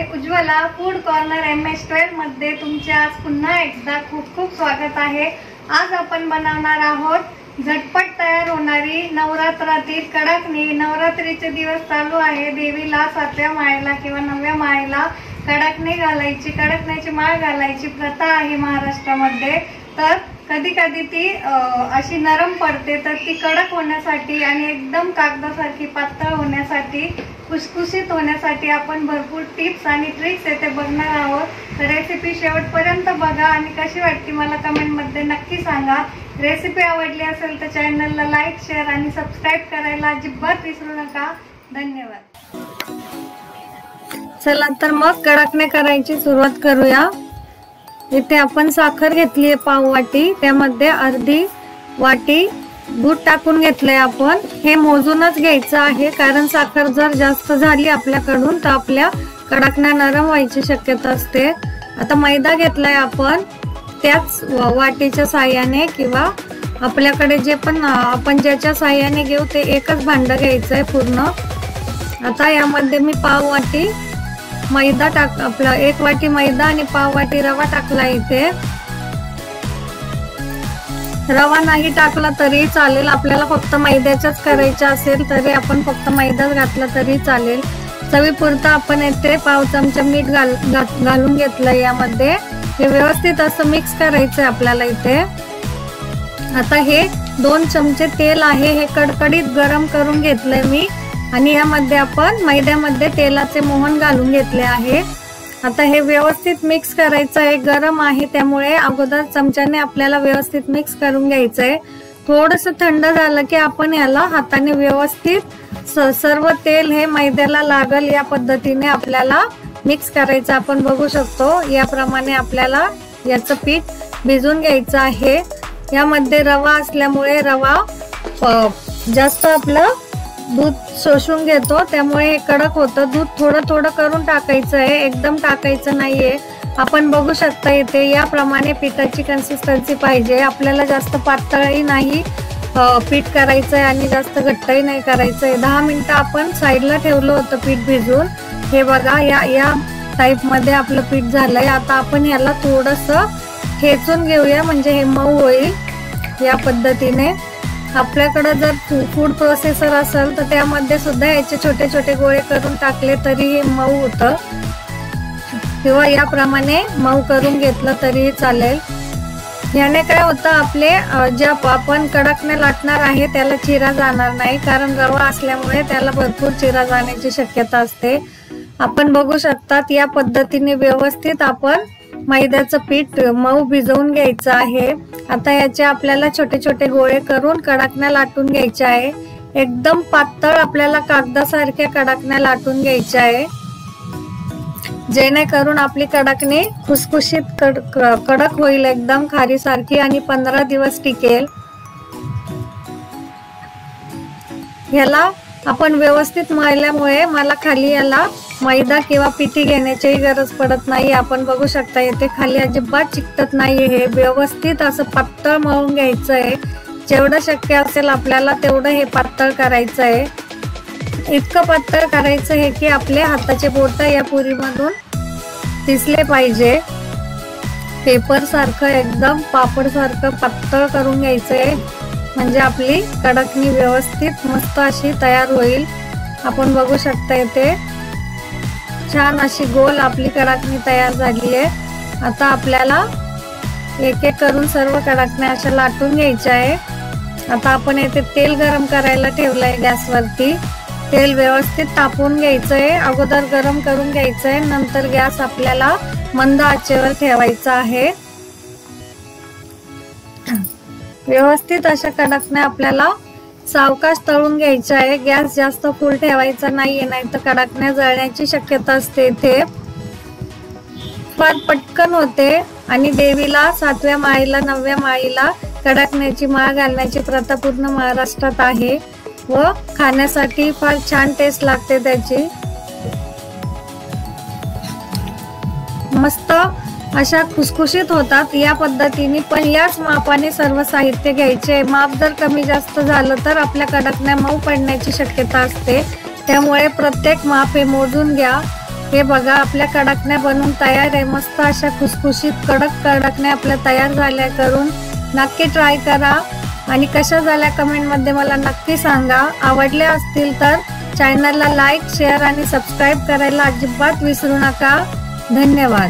Ujjwala food corner MS12 मध्ये तुमचे आज पुन्हा एकदा खूप खूप स्वागत आहे। आज आपण बनवणार आहोत झटपट तयार होणारी नवरात्रातील कडाकणी। नवरात्रीचे दिवस चालू आहे, देवीला 7व्या माळेला किंवा 9व्या माळेला कडाकणी घालायची, कडाकण्याची माळ घालायची प्रथा आहे महाराष्ट्रामध्ये। तर कधी कधी ती अशी नरम पडते, तर ती कडक होण्यासाठी आणि एकदम कागदासारखी पातळ होण्यासाठी, खुसखुशीत होण्यासाठी आपण भरपूर टिप्स आणि ट्रिक्स येथे बघणार आहोत। तर रेसिपी शेवटपर्यंत बघा आणि कशी वाटते मला कमेंटमध्ये नक्की सांगा। रेसिपी आवडली असेल तर चॅनलला लाईक, शेअर आणि सबस्क्राइब करायला अजिबात विसरू नका। धन्यवाद। चला तर मग कडाकणे करायची सुरुवात करूया। इथे आपण साखर घेतली आहे पाव वाटी, त्यामध्ये अर्धी वाटी दूध टाकून घेतलंय आपण। हे मोजूनच घ्यायचं आहे, कारण साखर जर जास्त झाली आपल्याकडून तर आपल्या कडाकण्या नरम व्हायची शक्यता असते। आता मैदा घेतलाय आपण, त्याच वाटीच्या साहाय्याने किंवा आपल्याकडे जे पण आपण ज्याच्या साहाय्याने घेऊ ते एकच भांड घ्यायचंय पूर्ण। आता यामध्ये मी पाव वाटी मैदा आपला 1 वाटी मैदा आणि पाव वाटी रवा टाकला। इथे रवा नाही टाकला तरी चालेल, आपल्याला फक्त मैद्याच्याच करायच्या असेल तरी आपण फक्त मैदाच घातला तरी चालेल। चवीपुरता आपण इथे पाव चमचा मीठ घालून घेतलं यामध्ये। हे व्यवस्थित असं मिक्स करायचं आपल्याला इथे। आता हे 2 चमचे तेल आहे, हे कडकडीत गरम करून घेतलंय मी आणि यामध्ये आपण मैद्यामध्ये तेलाचे मोहन घालून घेतले आहे। आता हे व्यवस्थित मिक्स करायचं आहे, गरम आहे त्यामुळे अगोदर चमच्याने आपल्याला व्यवस्थित मिक्स करून घ्यायचं आहे। थोडंसं थंड झालं की आपण याला हाताने व्यवस्थित सर्व तेल हे मैद्याला लागल या पद्धतीने आपल्याला मिक्स करायचं। आपण बघू शकतो याप्रमाणे आपल्याला याचं पीठ भिजवून घ्यायचं आहे। यामध्ये रवा असल्यामुळे रवा जास्त आपलं दूध शोषून घेतो, त्यामुळे हे कडक होतं। दूध थोडं थोडं करून टाकायचं आहे, एकदम टाकायचं नाहीये। आपण बघू शकता इथे याप्रमाणे पिठाची कन्सिस्टन्सी पाहिजे आपल्याला, जास्त पातळही नाही पीठ करायचंय आणि जास्त घट्टही नाही करायचंय। 10 मिनिटं आपण साईडला ठेवलं होतं पीठ भिजून। हे बघा या टाइप मध्ये आपलं पीठ झालंय। आता आपण याला थोडंसं खेचून घेऊया, म्हणजे हे मऊ होईल या पद्धतीने। आपल्याकडे जर फूड प्रोसेसर असेल तर त्यामध्ये सुद्धा याचे छोटे छोटे गोळे करून टाकले तरी हे मऊ होतं, किंवा याप्रमाणे मऊ करून घेतलं तरी चालेल। याने काय होतं, आपले ज्या आपण कडाकण्या लाटणार आहे त्याला चिरा जाणार नाही, कारण रवा असल्यामुळे त्याला भरपूर चिरा जाण्याची शक्यता असते। आपण बघू शकतात या पद्धतीने व्यवस्थित आपण मैद्याचं पीठ मऊ भिजवून घ्यायचं आहे। आता याचे आपल्याला छोटे छोटे गोळे करून कडाकण्या लाटून घ्यायच्या आहे। एकदम पातळ आपल्याला कागदासारख्या कडाकण्या लाटून घ्यायच्या आहे, जेणेकरून आपली कडाकणी खुसखुशीत कडक होईल, एकदम खारीसारखी आणि 15 दिवस टिकेल। ह्याला आपण व्यवस्थित मळल्यामुळे मला खाली याला मैदा किंवा पिठी घेण्याची गरज पडत नाही। आपण बघू शकता इथे खाली अजिबात चिकटत नाही। हे व्यवस्थित असं पातळ मळून घ्यायचं आहे, जेवढं शक्य असेल आपल्याला तेवढं हे पातळ करायचं आहे। इतकं पातळ करायचं आहे की आपले हाताचे बोट या पुरीमधून दिसले पाहिजे। पेपर सारखं एकदम पापड सारखं पातळ करून घ्यायचं आहे, म्हणजे आपली कडाकणी व्यवस्थित मस्त अशी तयार होईल। आपण बघू शकता इथे छान अशी गोल आपली कडाकणी तयार झाली आहे। आता आपल्याला एक एक करून सर्व कडाकण्या अशा लाटून घ्यायच्या आहे। आता आपण इथे तेल गरम करायला ठेवलंय गॅसवरती। तेल व्यवस्थित तापवून घ्यायचंय, अगोदर गरम करून घ्यायचंय, नंतर गॅस आपल्याला मंद आचेवर ठेवायचा आहे। व्यवस्थित अशा कडाकण्या आपल्याला सावकाश तळून घ्यायच्या आहे, गॅस जास्त फुल ठेवायचा नाहीये, नाही तर कडाकण्या जळण्याची शक्यता असते। इथे फार पटकन होते आणि देवीला 7व्या माळीला 9व्या माळीला कडाकण्याची माळ घालण्याची प्रथा पूर्ण महाराष्ट्रात आहे व खाण्यासाठी फार छान टेस्ट लागते त्याची। मस्त अशा खुसखुशीत होतात या पद्धतीने, पण याच मापाने सर्व साहित्य घ्यायचे। माप जर कमी जास्त झालं तर आपल्या कडाकण्या मऊ पडण्याची शक्यता असते, त्यामुळे प्रत्येक माप हे मोजून घ्या। हे बघा आपल्या कडकण्या बनवून तयार आहे। मस्त अशा खुसखुशीत कडक कडकण्या आपल्या तयार झाल्या करून नक्की ट्राय करा आणि कशा झाल्या कमेंट मध्ये मला नक्की सांगा। आवडल्या असतील तर चॅनलला लाईक शेअर आणि सबस्क्राईब करायला अजिबात विसरू नका। धन्यवाद।